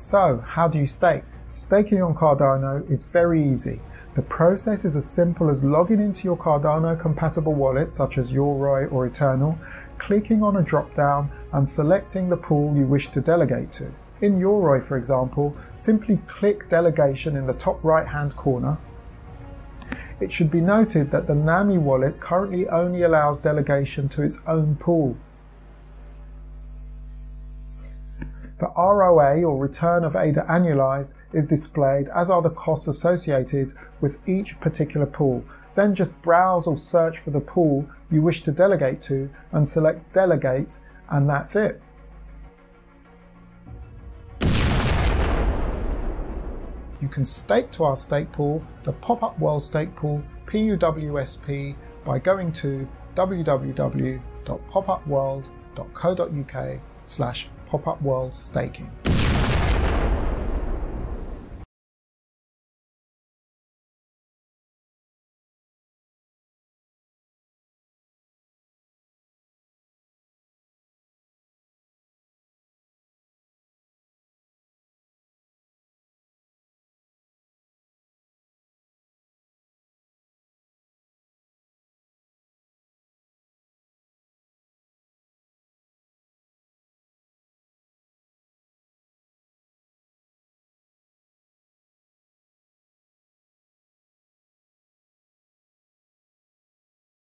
So, how do you stake? Staking on Cardano is very easy. The process is as simple as logging into your Cardano compatible wallet such as Yoroi or Eternal, clicking on a drop-down and selecting the pool you wish to delegate to. In Yoroi, for example, simply click Delegation in the top right-hand corner. It should be noted that the NAMI wallet currently only allows delegation to its own pool. The ROA, or return of ADA annualized, is displayed, as are the costs associated with each particular pool. Then just browse or search for the pool you wish to delegate to and select Delegate, and that's it. You can stake to our stake pool, the Pop-Up World Stake Pool, PUWSP, by going to www.popupworld.co.uk/popupworldstaking.